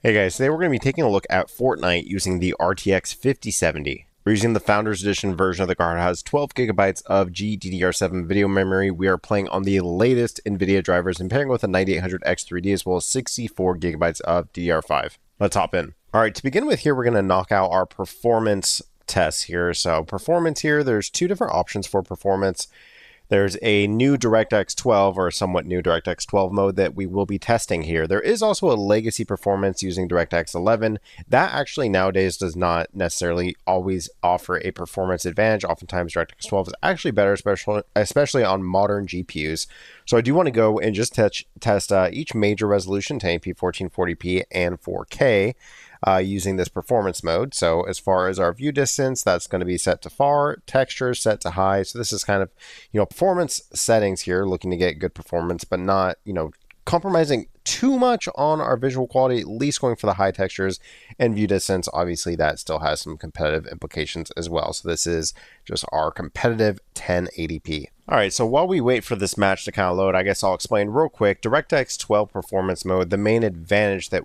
Hey guys, today we're going to be taking a look at Fortnite using the RTX 5070. We're using the Founders Edition version of the card. It has 12 gigabytes of GDDR7 video memory. We are playing on the latest NVIDIA drivers and pairing with a 9800X 3D as well as 64 gigabytes of DDR5. Let's hop in. All right, to begin with here, we're going to knock out our performance tests here. So performance here, there's two different options for performance. There's a new DirectX 12 or somewhat new DirectX 12 mode that we will be testing here. There is also a legacy performance using DirectX 11. That actually nowadays does not necessarily always offer a performance advantage. Oftentimes DirectX 12 is actually better, especially on modern GPUs. So I do want to go and just test each major resolution, 1080p, 1440p, and 4K. Using this performance mode. So as far as our view distance, that's going to be set to far, texture set to high. So this is kind of, performance settings here, looking to get good performance, but not, compromising too much on our visual quality, at least going for the high textures and view distance. Obviously that still has some competitive implications as well. So this is just our competitive 1080p. All right, so while we wait for this match to kind of load, I guess I'll explain real quick. DirectX 12 performance mode, the main advantage that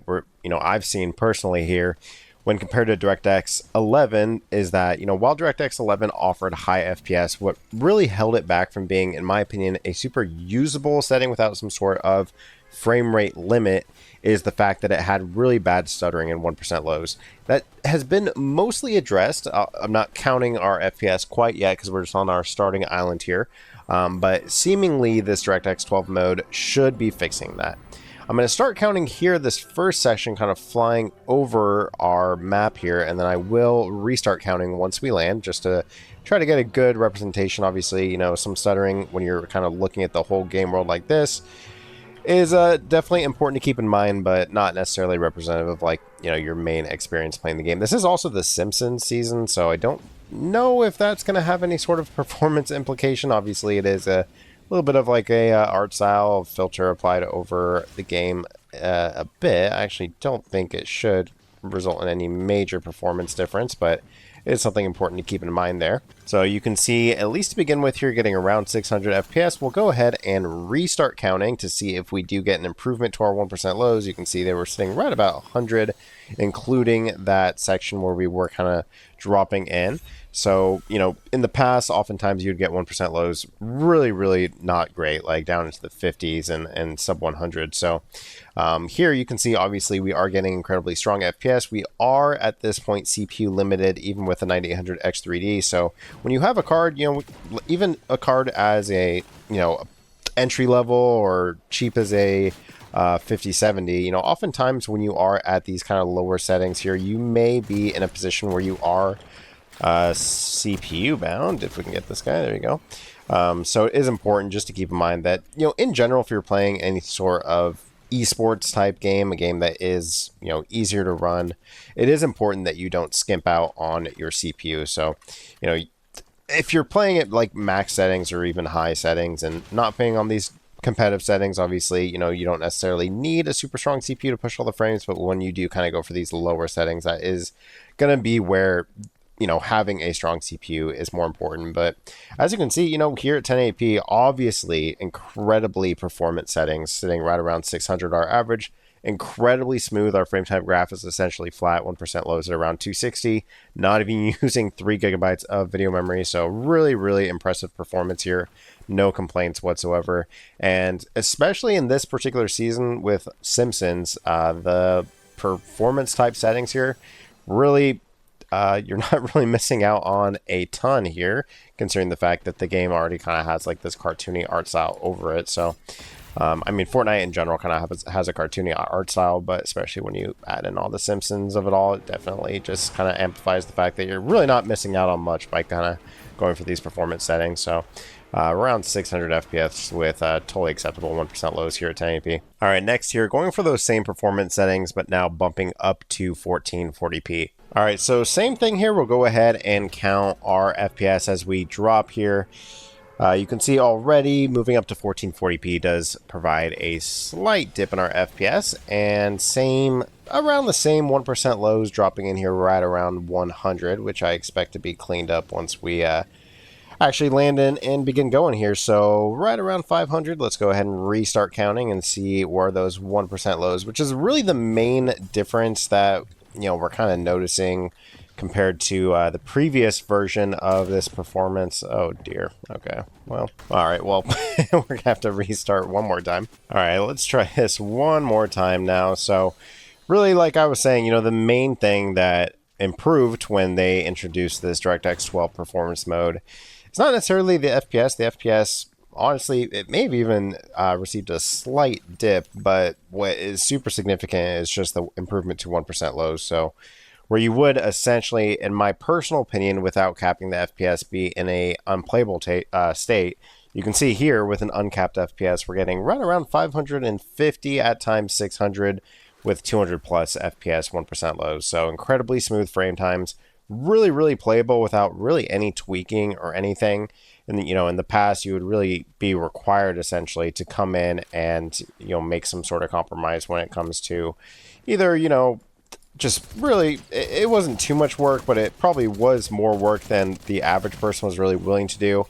I've seen personally here when compared to DirectX 11 is that, while DirectX 11 offered high FPS, what really held it back from being, in my opinion, a super usable setting without some sort of frame rate limit is the fact that it had really bad stuttering and 1% lows. That has been mostly addressed. I'm not counting our FPS quite yet because we're just on our starting island here. But seemingly this DirectX 12 mode should be fixing that. I'm going to start counting here this first section kind of flying over our map here, and then I will restart counting once we land just to try to get a good representation. Obviously, some stuttering when you're kind of looking at the whole game world like this is definitely important to keep in mind, but not necessarily representative of your main experience playing the game. This is also the Simpsons season, so I don't know if that's going to have any sort of performance implication. Obviously, it is a little bit of like a art style filter applied over the game a bit. I actually don't think it should result in any major performance difference, but it's something important to keep in mind there. So you can see, at least to begin with here, getting around 600 FPS. We'll go ahead and restart counting to see if we do get an improvement to our 1% lows. You can see they were sitting right about 100, including that section where we were kind of dropping in. So, in the past, oftentimes you'd get 1% lows really, really not great, like down into the 50s and sub 100. So here you can see, obviously, we are getting incredibly strong FPS. We are at this point CPU limited, even with a 9800X 3D. So when you have a card, even a card as a, entry level or cheap as a 5070, oftentimes when you are at these kind of lower settings here, you may be in a position where you are CPU bound. If we can get this guy, there you go. So it is important just to keep in mind that, in general, if you're playing any sort of esports type game, a game that is, easier to run, it is important that you don't skimp out on your CPU. So, if you're playing at like max settings or even high settings and not playing on these competitive settings, obviously, you don't necessarily need a super strong CPU to push all the frames, but when you do kind of go for these lower settings, that is going to be where having a strong CPU is more important. But as you can see, here at 1080p, obviously incredibly performant settings, sitting right around 600 our average, incredibly smooth. Our frame time graph is essentially flat, 1% lows at around 260, not even using 3 gigabytes of video memory. So really, really impressive performance here. No complaints whatsoever. And especially in this particular season with Simpsons, the performance type settings here really, you're not really missing out on a ton here, considering the fact that the game already kind of has like this cartoony art style over it. So, Fortnite in general kind of has a cartoony art style, but especially when you add in all the Simpsons of it all, it definitely just kind of amplifies the fact that you're really not missing out on much by kind of going for these performance settings. So, around 600 FPS with totally acceptable 1% lows here at 1080p. All right, next here, going for those same performance settings, but now bumping up to 1440p. All right, so same thing here. We'll go ahead and count our FPS as we drop here. You can see already moving up to 1440p does provide a slight dip in our FPS, and around the same 1% lows dropping in here right around 100, which I expect to be cleaned up once we actually land in and begin going here. So right around 500, let's go ahead and restart counting and see where those 1% lows, which is really the main difference that, we're kind of noticing compared to the previous version of this performance. Oh dear. Okay. Well, all right. Well, we're gonna have to restart one more time. All right, let's try this one more time now. So really, like I was saying, the main thing that improved when they introduced this DirectX 12 performance mode, it's not necessarily the FPS. The FPS, honestly, it may have even received a slight dip, but what is super significant is just the improvement to 1% lows. So where you would essentially, in my personal opinion, without capping the FPS, be in a unplayable state, you can see here with an uncapped FPS, we're getting right around 550, at times 600, with 200 plus FPS, 1% lows. So incredibly smooth frame times, really, really playable without really any tweaking or anything. And in the past, you would really be required essentially to come in and, make some sort of compromise when it comes to either, just really, it wasn't too much work, but it probably was more work than the average person was really willing to do,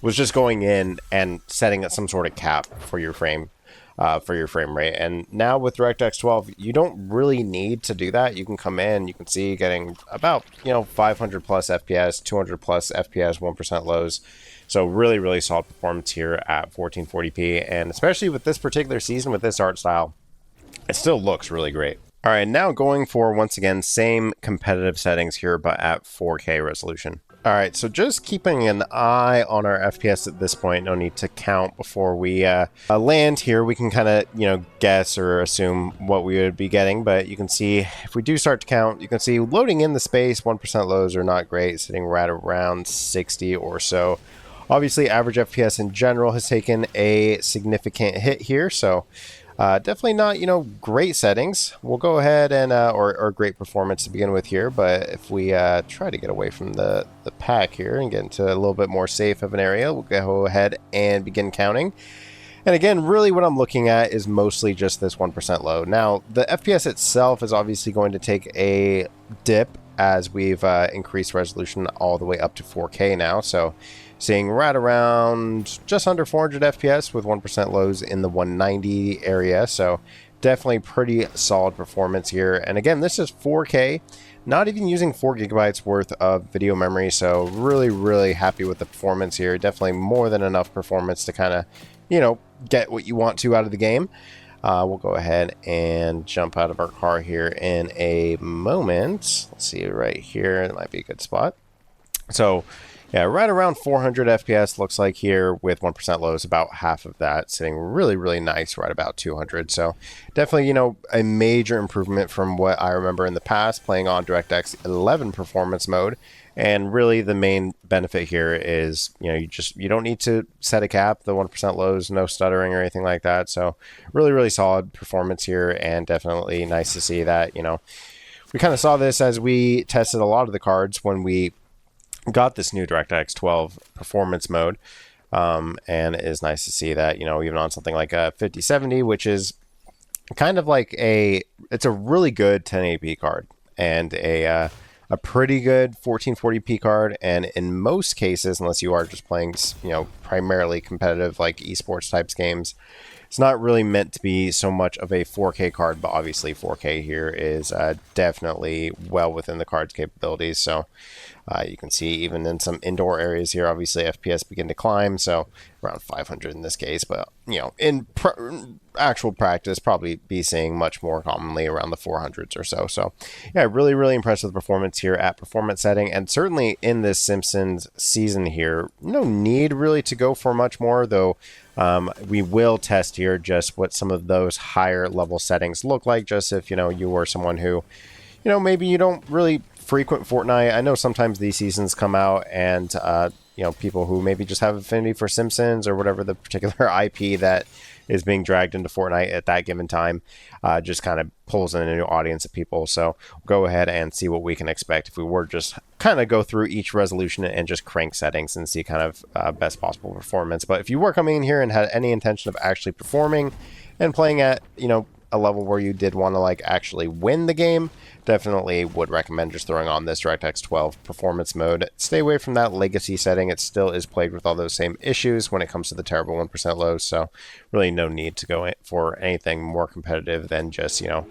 was just going in and setting some sort of cap for your frame rate. And now with DirectX 12, you don't really need to do that. You can come in, you can see getting about 500 plus FPS, 200 plus FPS, 1% lows. So really, really solid performance here at 1440p, and especially with this particular season with this art style, it still looks really great. All right, now going for, once again, same competitive settings here, but at 4K resolution. All right, so just keeping an eye on our FPS at this point. No need to count before we land here. We can kind of, guess or assume what we would be getting, but you can see if we do start to count, you can see loading in the space, 1% lows are not great, sitting right around 60 or so. Obviously, average FPS in general has taken a significant hit here, so definitely not, great settings. We'll go ahead and, or great performance to begin with here, but if we try to get away from the pack here and get into a little bit more safe of an area, we'll go ahead and begin counting. And again, really what I'm looking at is mostly just this 1% low. Now, the FPS itself is obviously going to take a dip as we've increased resolution all the way up to 4K now, so seeing right around just under 400 FPS with 1% lows in the 190 area. So definitely pretty solid performance here. And again, this is 4K, not even using 4 gigabytes worth of video memory. So really, really happy with the performance here. Definitely more than enough performance to kind of, get what you want to out of the game. We'll go ahead and jump out of our car here in a moment. Let's see right here. It might be a good spot. So yeah, right around 400 FPS looks like here with 1% lows, about half of that, sitting really, really nice, right about 200. So definitely, a major improvement from what I remember in the past playing on DirectX 11 performance mode. And really the main benefit here is, you don't need to set a cap, the 1% lows, no stuttering or anything like that. So really, really solid performance here, and definitely nice to see that, we kind of saw this as we tested a lot of the cards when we got this new DirectX 12 performance mode, and it is nice to see that, even on something like a 5070, which is kind of like it's a really good 1080p card and a pretty good 1440p card, and in most cases, unless you are just playing, primarily competitive like esports types games, it's not really meant to be so much of a 4K card, but obviously 4K here is definitely well within the card's capabilities. So you can see even in some indoor areas here, obviously FPS begin to climb, so around 500 in this case, but in actual practice, probably be seeing much more commonly around the 400s or so. So yeah, really, really impressed with the performance here at performance setting, and certainly in this Simpsons season here, no need really to go for much more, though. We will test here just what some of those higher level settings look like, just if, you were someone who, maybe you don't really frequent Fortnite. I know sometimes these seasons come out and, people who maybe just have affinity for Simpsons or whatever the particular IP that is being dragged into Fortnite at that given time, just kind of pulls in a new audience of people. So we'll go ahead and see what we can expect if we were just kind of go through each resolution and just crank settings and see kind of best possible performance. But if you were coming in here and had any intention of actually performing and playing at, a level where you did want to like actually win the game, definitely would recommend just throwing on this DirectX 12 performance mode. Stay away from that legacy setting. It still is plagued with all those same issues when it comes to the terrible 1% lows, so really no need to go for anything more competitive than just, you know,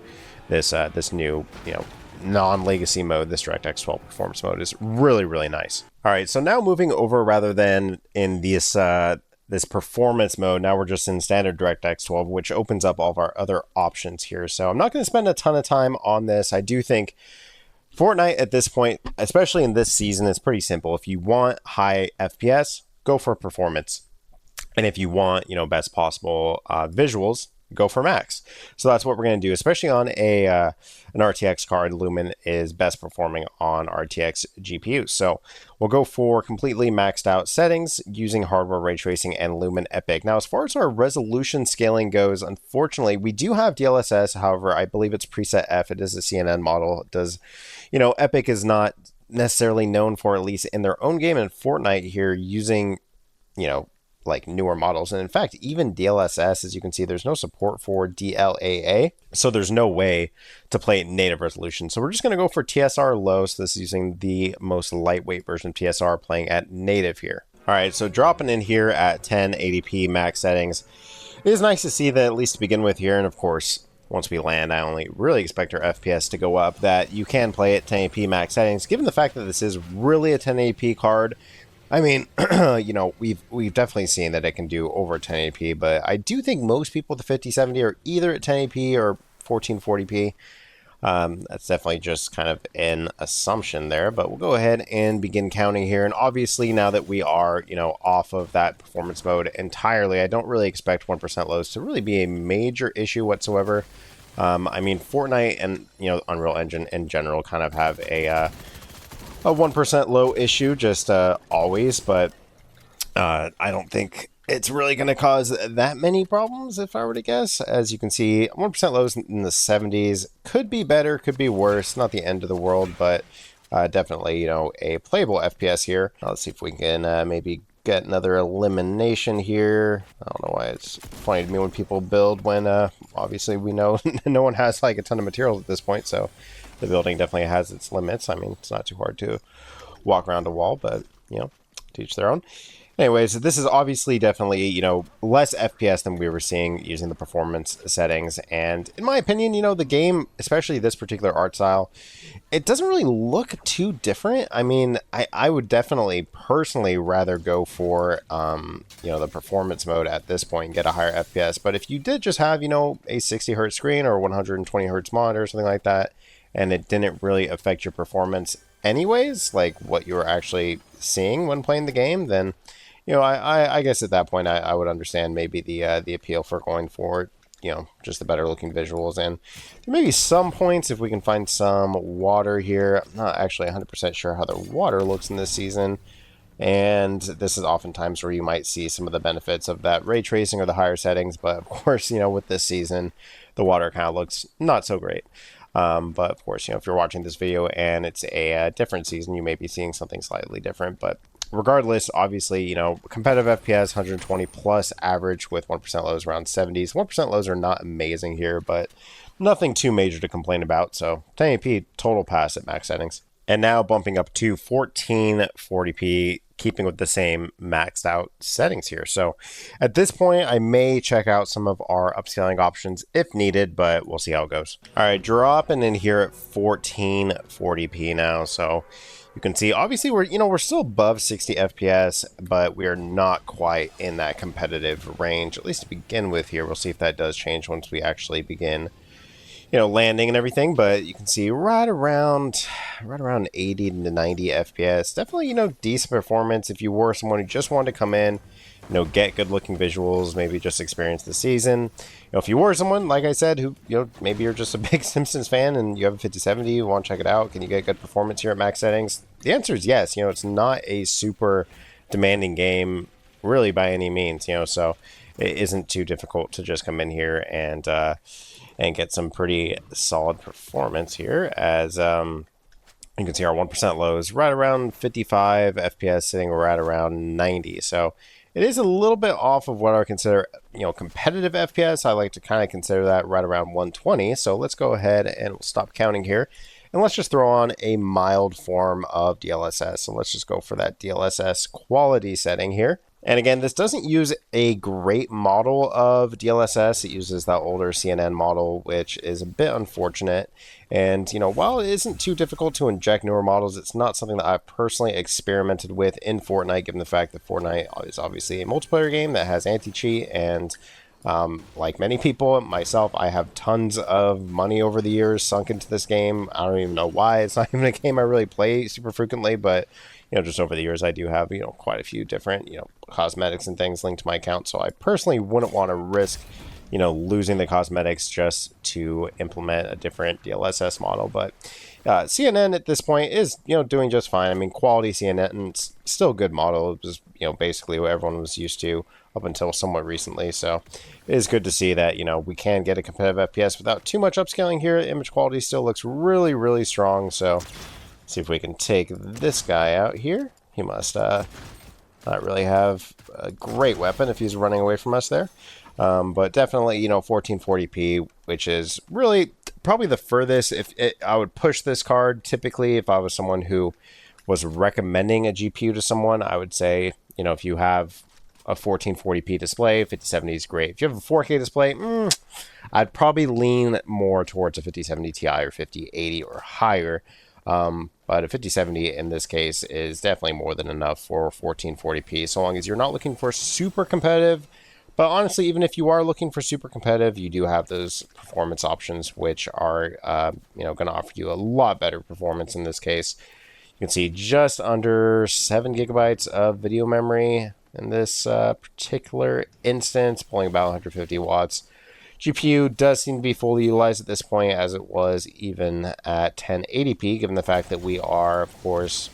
this new, you know, non-legacy mode. This DirectX 12 performance mode is really, really nice. All right, so now moving over, rather than in this performance mode, now we're just in standard DirectX 12, which opens up all of our other options here. So I'm not going to spend a ton of time on this. I do think Fortnite at this point, especially in this season, is pretty simple. If you want high FPS, go for performance. And if you want, you know, best possible visuals, go for max. So that's what we're going to do, especially on an RTX card. Lumen is best performing on RTX GPUs. So we'll go for completely maxed out settings using hardware ray tracing and Lumen Epic. Now, as far as our resolution scaling goes, unfortunately, we do have DLSS. However, I believe it's preset F. It is a CNN model. It does, you know, Epic is not necessarily known for, at least in their own game in Fortnite here, using, you know, like newer models. And in fact, even DLSS, as you can see, there's no support for DLAA, so there's no way to play native resolution. So we're just going to go for TSR low. So this is using the most lightweight version of TSR, playing at native here. All right, so dropping in here at 1080p max settings. It is nice to see that, at least to begin with here. And of course, once we land, I only really expect our FPS to go up, that you can play at 1080p max settings. Given the fact that this is really a 1080p card, I mean, you know, we've definitely seen that it can do over 1080p, but I do think most people with the 5070 are either at 1080p or 1440p. That's definitely just kind of an assumption there, but we'll go ahead and begin counting here. And obviously, now that we are, you know, off of that performance mode entirely, I don't really expect 1% lows to really be a major issue whatsoever. I mean, Fortnite and, you know, Unreal Engine in general kind of have a 1% low issue just always, but I don't think it's really going to cause that many problems, if I were to guess. As you can see, 1% lows in the 70s. Could be better, could be worse. Not the end of the world, but definitely, you know, a playable FPS here. Let's see if we can maybe get another elimination here. I don't know why it's funny to me when people build when obviously we know no one has like a ton of materials at this point, so the building definitely has its limits. I mean, it's not too hard to walk around a wall, but, you know, to each their own. Anyways, this is obviously definitely, you know, less FPS than we were seeing using the performance settings. And in my opinion, you know, the game, especially this particular art style, it doesn't really look too different. I mean, I would definitely personally rather go for, you know, the performance mode at this point and get a higher FPS. But if you did just have, you know, a 60 hertz screen or 120 hertz monitor or something like that, and it didn't really affect your performance anyways, like what you were actually seeing when playing the game, then, you know, I guess at that point I would understand maybe the appeal for going for, you know, just the better looking visuals. And there may be some points if we can find some water here. I'm not actually 100% sure how the water looks in this season, and this is oftentimes where you might see some of the benefits of that ray tracing or the higher settings. But of course, you know, with this season, the water kind of looks not so great. But of course, you know, if you're watching this video and it's a different season, you may be seeing something slightly different. But regardless, obviously, you know, competitive FPS, 120 plus average with 1% lows around 70s. 1% lows are not amazing here, but nothing too major to complain about. So 1080p total pass at max settings. And now bumping up to 1440p, keeping with the same maxed out settings here. So at this point, I may check out some of our upscaling options if needed, but we'll see how it goes. All right, dropping in here at 1440p now. So you can see, obviously, we're still above 60 FPS, but we are not quite in that competitive range, at least to begin with here. We'll see if that does change once we actually begin, you know, landing and everything. But you can see right around 80 to 90 FPS. Definitely, you know, decent performance if you were someone who just wanted to come in, you know, get good looking visuals, maybe just experience the season. You know, if you were someone, like I said, who, you know, maybe you're just a big Simpsons fan and you have a 5070, you want to check it out, can you get good performance here at max settings? The answer is yes. You know, it's not a super demanding game really by any means, you know, so it isn't too difficult to just come in here and get some pretty solid performance here. As you can see, our 1% lows right around 55 FPS, sitting right around 90. So It is a little bit off of what I would consider, competitive FPS. I like to kind of consider that right around 120. So let's go ahead and we'll stop counting here. And let's just throw on a mild form of DLSS. So let's just go for that DLSS quality setting here. And again, this doesn't use a great model of DLSS. It uses that older CNN model, which is a bit unfortunate. And, while it isn't too difficult to inject newer models, it's not something that I've personally experimented with in Fortnite, given the fact that Fortnite is obviously a multiplayer game that has anti-cheat. And like many people, myself, I have tons of money over the years sunk into this game. I don't even know why. It's not even a game I really play super frequently, but just over the years, I do have, quite a few different, cosmetics and things linked to my account. So I personally wouldn't want to risk, losing the cosmetics just to implement a different DLSS model. But CNN at this point is, doing just fine. I mean, quality CNN, still a good model. It was, basically what everyone was used to up until somewhat recently. So it is good to see that, we can get a competitive FPS without too much upscaling here. Image quality still looks really, really strong. So see if we can take this guy out here. He must not really have a great weapon if he's running away from us there. But definitely, 1440p, which is really probably the furthest. I would push this card typically if I was someone who was recommending a GPU to someone. I would say, if you have a 1440p display, 5070 is great. If you have a 4K display, I'd probably lean more towards a 5070 Ti or 5080 or higher. But a 5070 in this case is definitely more than enough for 1440p, so long as you're not looking for super competitive. But honestly, even if you are looking for super competitive, you do have those performance options, which are, going to offer you a lot better performance in this case. You can see just under 7 gigabytes of video memory in this particular instance, pulling about 150 watts. GPU does seem to be fully utilized at this point, as it was even at 1080p, given the fact that we are, of course,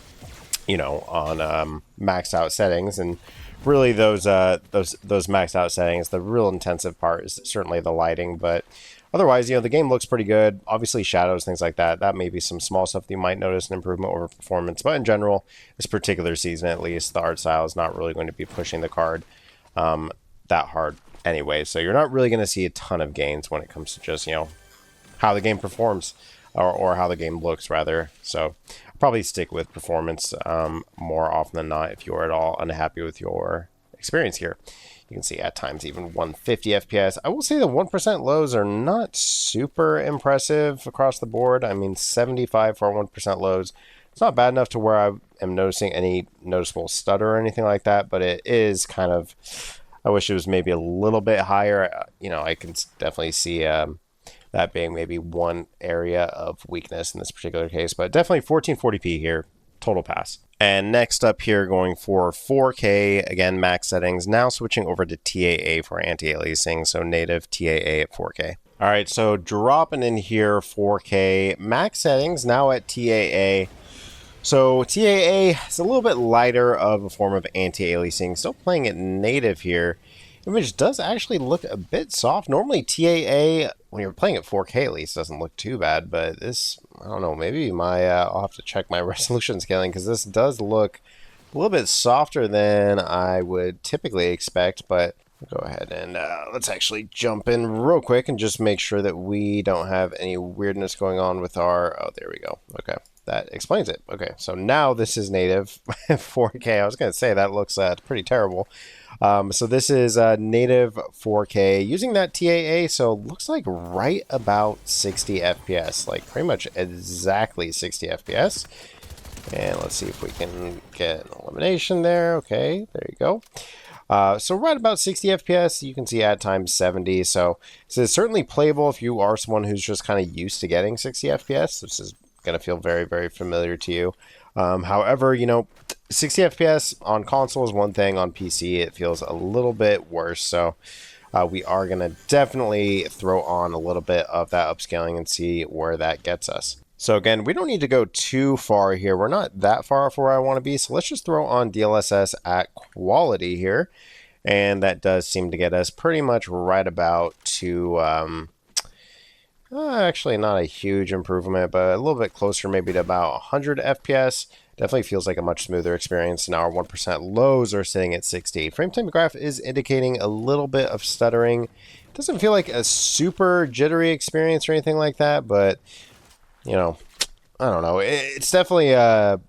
on maxed out settings. And really those maxed out settings, the real intensive part is certainly the lighting. But otherwise, the game looks pretty good. Obviously, shadows, things like that. That may be some small stuff that you might notice an improvement over performance. But in general, this particular season, at least, the art style is not really going to be pushing the card that hard anyway, so you're not really going to see a ton of gains when it comes to just, how the game performs or how the game looks, rather. So I'll probably stick with performance more often than not if you're at all unhappy with your experience here. You can see at times even 150 FPS. I will say the 1% lows are not super impressive across the board. I mean, 75 for 1% lows. It's not bad enough to where I am noticing any noticeable stutter or anything like that, but it is kind of... I wish it was maybe a little bit higher. I can definitely see that being maybe one area of weakness in this particular case. But definitely 1440p here, total pass. And next up here, going for 4K, again, max settings. Now switching over to TAA for anti-aliasing, so native TAA at 4K. All right, so dropping in here 4K, max settings, now at TAA. So TAA is a little bit lighter of a form of anti-aliasing. Still playing it native here. Image does actually look a bit soft. Normally TAA, when you're playing at 4K at least, doesn't look too bad. But this, I don't know, maybe I'll have to check my resolution scaling, because this does look a little bit softer than I would typically expect. But go ahead and let's actually jump in real quick and just make sure that we don't have any weirdness going on with our... Oh, there we go. Okay. That explains it. Okay, so now this is native 4K. I was going to say that looks pretty terrible. So this is native 4K using that TAA. So looks like right about 60 FPS, like pretty much exactly 60 FPS. And let's see if we can get an elimination there. Okay, there you go. So right about 60 FPS, you can see at times 70. So it's certainly playable if you are someone who's just kind of used to getting 60 FPS. This is going to feel very, very familiar to you. However, 60 FPS on console is one thing. On PC, it feels a little bit worse. So we are going to definitely throw on a little bit of that upscaling and see where that gets us. So again, we don't need to go too far here. We're not that far off where I want to be. So let's just throw on DLSS at quality here. And that does seem to get us pretty much right about to... Actually, not a huge improvement, but a little bit closer, maybe to about 100 FPS. Definitely feels like a much smoother experience. Now our 1% lows are sitting at 68. Frame time graph is indicating a little bit of stuttering. It doesn't feel like a super jittery experience or anything like that, but, you know, I don't know. It's definitely a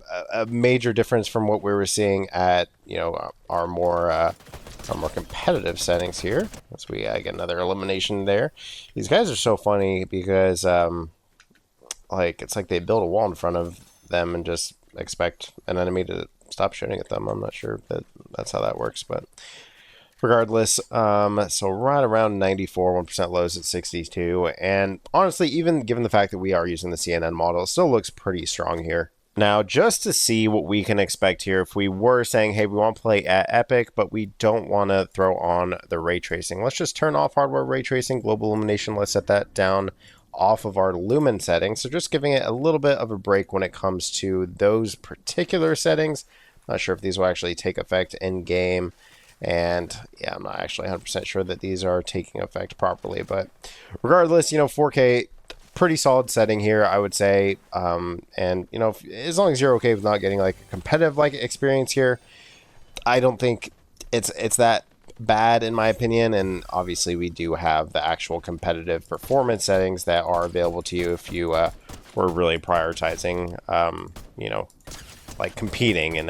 major difference from what we were seeing at, you know, our more competitive settings here. As we get another elimination there. These guys are so funny because, like, it's like they build a wall in front of them and just expect an enemy to stop shooting at them. I'm not sure that that's how that works, but regardless, so right around 94, 1% lows at 62, and honestly, even given the fact that we are using the CNN model, it still looks pretty strong here. Now, just to see what we can expect here, if we were saying, hey, we want to play at Epic, but we don't want to throw on the ray tracing. Let's just turn off hardware ray tracing, global illumination. Let's set that down off of our lumen settings. So just giving it a little bit of a break when it comes to those particular settings. Not sure if these will actually take effect in game. And yeah, I'm not actually 100% sure that these are taking effect properly. But regardless, you know, 4K, pretty solid setting here, I would say. And, you know, as long as you're okay with not getting like a competitive like experience here, I don't think it's that bad in my opinion. And obviously we do have the actual competitive performance settings that are available to you if you were really prioritizing, you know, like competing in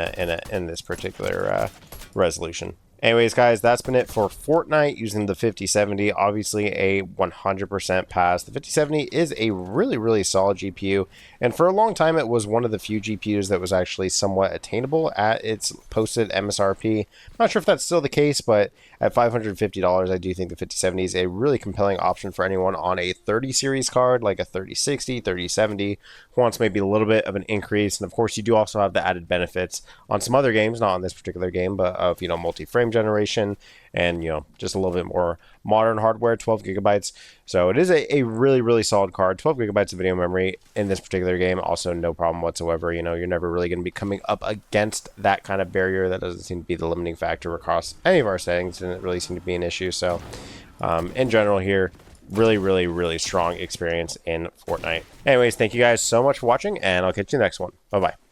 this particular resolution. Anyways, guys, that's been it for Fortnite using the 5070. Obviously, a 100% pass. The 5070 is a really, really solid GPU, and for a long time, it was one of the few GPUs that was actually somewhat attainable at its posted MSRP. I'm not sure if that's still the case, but at $550, I do think the 5070 is a really compelling option for anyone on a 30 series card, like a 3060, 3070, who wants maybe a little bit of an increase. And of course, you do also have the added benefits on some other games, not on this particular game, but of, you know, multi-frame generation and, you know, just a little bit more modern hardware, 12 gigabytes. So it is a really, really solid card. 12 gigabytes of video memory in this particular game, also no problem whatsoever. You know, you're never really going to be coming up against that kind of barrier. That doesn't seem to be the limiting factor across any of our settings. Didn't really seem to be an issue. So in general here, really, really, really strong experience in Fortnite. Anyways, thank you guys so much for watching, and I'll catch you in the next one. Bye-bye.